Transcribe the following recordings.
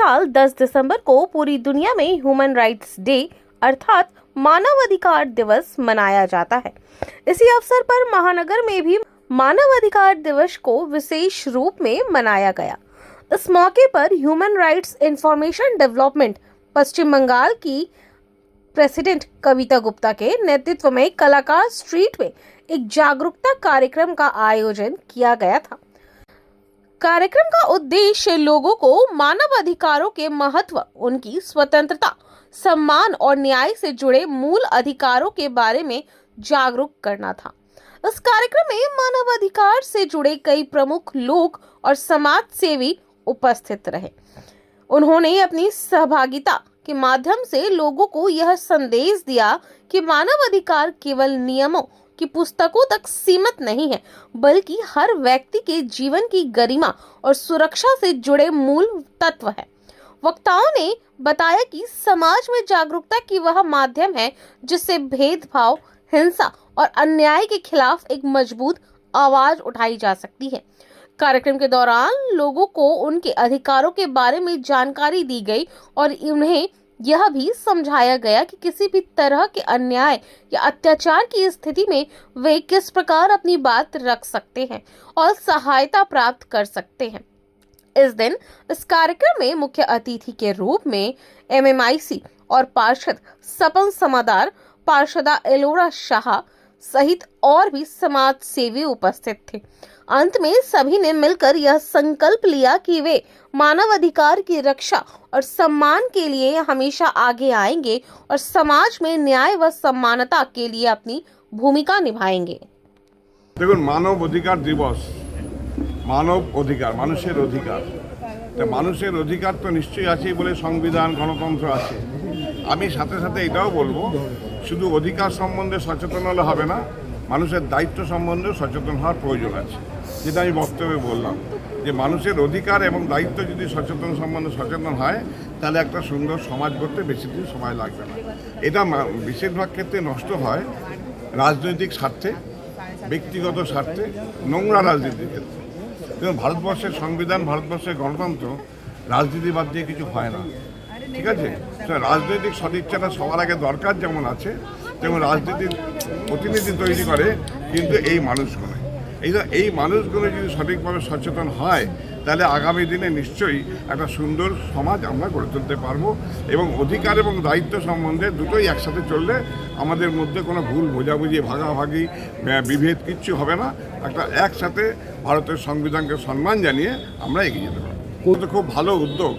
साल 10 दिसंबर को पूरी दुनिया में ह्यूमन राइट्स डे अर्थात मानव अधिकार दिवस मनाया जाता है। इसी अवसर पर महानगर में भी मानव अधिकार दिवस को विशेष रूप में मनाया गया। इस मौके पर ह्यूमन राइट्स इंफॉर्मेशन डेवलपमेंट पश्चिम बंगाल की प्रेसिडेंट कविता गुप्ता के नेतृत्व में कलाकार स्ट्रीट में एक जागरूकता कार्यक्रम का आयोजन किया गया था। कार्यक्रम का उद्देश्य लोगों को मानव अधिकारों के महत्व, उनकी स्वतंत्रता, सम्मान और न्याय से जुड़े मूल अधिकारों के बारे में जागरूक करना था। इस कार्यक्रम में मानव अधिकार से जुड़े कई प्रमुख लोग और समाज सेवी उपस्थित रहे। उन्होंने अपनी सहभागिता के माध्यम से लोगों को यह संदेश दिया कि मानव अधिकार केवल नियमों की पुस्तकों तक सीमित नहीं है, बल्कि हर व्यक्ति के जीवन की गरिमा और सुरक्षा से जुड़े मूल तत्व है। वक्ताओं ने बताया कि समाज में जागरूकता की वह माध्यम है जिससे भेदभाव, हिंसा और अन्याय के खिलाफ एक मजबूत आवाज उठाई जा सकती है। कार्यक्रम के दौरान लोगों को उनके अधिकारों के बारे में जानकारी दी गई और उन्हें यह भी समझाया गया कि किसी भी तरह के अन्याय या अत्याचार की स्थिति में वे किस प्रकार अपनी बात रख सकते हैं और सहायता प्राप्त कर सकते हैं। इस दिन इस कार्यक्रम में मुख्य अतिथि के रूप में MMIC और पार्षद सपन समादार, पार्षदा एलोरा शाह सहित और भी समाज सेवी उपस्थित थे। अंत में सभी ने मिलकर यह संकल्प लिया कि वे मानव अधिकार की रक्षा और सम्मान के लिए हमेशा आगे आएंगे और समाज में न्याय व समानता के लिए अपनी भूमिका निभाएंगे। देखो, मानव अधिकार दिवस, मानव अधिकार, मानुषेर अधिकार, तो मानुषेर अधिकार तो निश्चय आछेई बोले संविधान, गणतंत्र आछे। आमी साथे साथे एटाও বলবো, শুধু অধিকার সম্বন্ধে সচেতন হলে হবে না, মানুষের দায়িত্ব সম্বন্ধে সচেতন হওয়ার প্রয়োজন আছে। যেটা আমি বক্তব্যে বললাম যে মানুষের অধিকার এবং দায়িত্ব যদি সম্বন্ধে সচেতন হয় তাহলে একটা সুন্দর সমাজ গড়তে বেশি দিন সময় লাগবে না। এটা বেশিরভাগ ক্ষেত্রে নষ্ট হয় রাজনৈতিক স্বার্থে, ব্যক্তিগত স্বার্থে, নোংরা রাজনীতির ক্ষেত্রে। কিন্তু ভারতবর্ষের সংবিধান, ভারতবর্ষের গণতন্ত্র রাজনীতি বাদ দিয়ে কিছু হয় না, ঠিক আছে? রাজনৈতিক সদিচ্ছাটা সবার আগে দরকার যেমন আছে, তেমন রাজনীতির প্রতিনিধি তৈরি করে কিন্তু এই মানুষগুলো। এই মানুষগুলো যদি সঠিকভাবে সচেতন হয় তাহলে আগামী দিনে নিশ্চয়ই একটা সুন্দর সমাজ আমরা গড়ে তুলতে পারবো এবং অধিকার এবং দায়িত্ব সম্বন্ধে দুটোই একসাথে চললে আমাদের মধ্যে কোনো ভুল বোঝাবুঝি, ভাগাভাগি, বিভেদ কিচ্ছু হবে না। একটা একসাথে ভারতের সংবিধানকে সম্মান জানিয়ে আমরা এগিয়ে যেতে পারবো। খুব ভালো উদ্যোগ।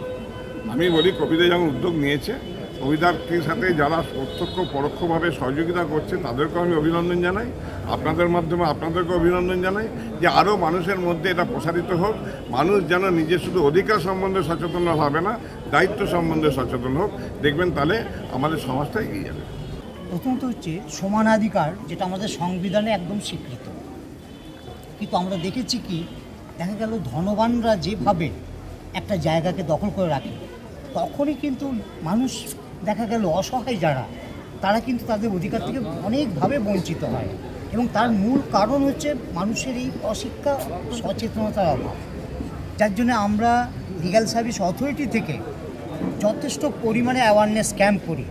আমি বলি কবিতা যেমন উদ্যোগ নিয়েছে, কবিতার সাথে যারা প্রত্যক্ষ পরোক্ষভাবে সহযোগিতা করছে তাদেরকেও আমি অভিনন্দন জানাই, আপনাদের মাধ্যমে আপনাদেরকে অভিনন্দন জানাই যে আরও মানুষের মধ্যে এটা প্রসারিত হোক। মানুষ যেন নিজের শুধু অধিকার সম্বন্ধে সচেতন হবে না, দায়িত্ব সম্বন্ধে সচেতন হোক, দেখবেন তাহলে আমাদের সমাজটা এগিয়ে যাবে। প্রথমত হচ্ছে সমানাধিকার, যেটা আমাদের সংবিধানে একদম স্বীকৃত। কিন্তু আমরা দেখেছি কি, দেখা গেল ধনবানরা যেভাবে একটা জায়গাকে দখল করে রাখে, তখনই কিন্তু মানুষ, দেখা গেল অসহায় যারা, তারা কিন্তু তাদের অধিকার থেকে অনেকভাবে বঞ্চিত হয় এবং তার মূল কারণ হচ্ছে মানুষের এই অশিক্ষা, সচেতনতার অভাব। যার জন্য আমরা লিগ্যাল সার্ভিস অথরিটি থেকে যথেষ্ট পরিমাণে অ্যাওয়ারনেস ক্যাম্প করি,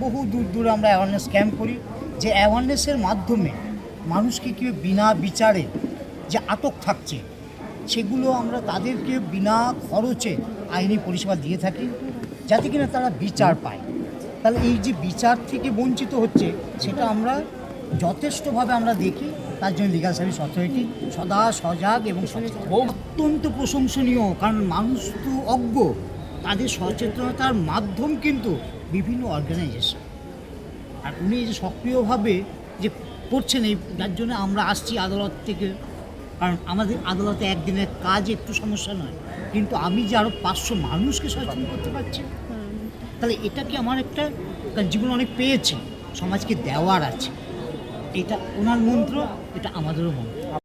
বহু দূর দূরে আমরা অ্যাওয়ারনেস ক্যাম্প করি, যে অ্যাওয়ারনেসের মাধ্যমে মানুষকে কি বিনা বিচারে যে আটক থাকছে সেগুলো আমরা তাদেরকে বিনা খরচে আইনি পরিষেবা দিয়ে থাকি, যাতে কিনা তারা বিচার পায়। তাহলে এই যে বিচার থেকে বঞ্চিত হচ্ছে সেটা আমরা যথেষ্টভাবে আমরা দেখি। তার জন্য লিগ্যাল সার্ভিস অথরিটি সদা সজাগ এবং সচেতন, অত্যন্ত প্রশংসনীয়। কারণ মানুষ তো অজ্ঞ, তাদের সচেতনতার মাধ্যম কিন্তু বিভিন্ন অর্গানাইজেশন। আর উনি এই যে সক্রিয়ভাবে যে করছেন, এই যার জন্য আমরা আসছি আদালত থেকে। কারণ আমাদের আদালতে একদিনের কাজ একটু সমস্যা নয়, কিন্তু আমি যে আরও 500 মানুষকে সচেতন করতে পারছি, তাহলে এটা কি আমার একটা জীবন অনেক পেয়েছি, সমাজকে দেওয়ার আছে। এটা ওনার মন্ত্র, এটা আমাদেরও মন্ত্র।